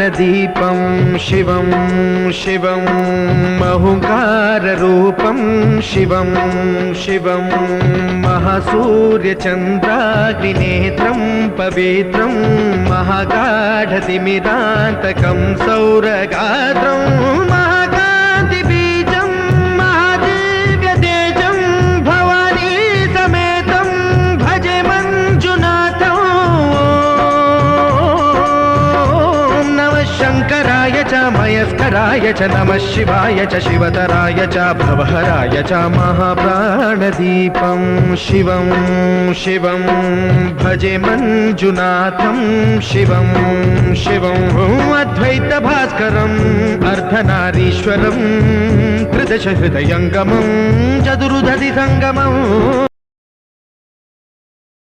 प्राणदीपं शिवं शिवं महुकाररूपं शिवं शिवं महासूर्यचन्द्राग्निनेत्रं पवित्रं महागाढतिमिरान्तकं सौरगात्रं महाकान्तिबीजं महादिव्यतेजं भवानी समेतं भजे मञ्जुनाथं। शङ्कराय च मयस्कराय च नमः शिवाय च शिवतराय च भवहराय च महाप्राणदीपं शिवं शिवं भजे मञ्जुनाथं शिवं शिवं अद्वैतभास्करम् अर्धनारीश्वरं त्रिदश हृदयङ्गमं चतुर्दधि सङ्गमम्।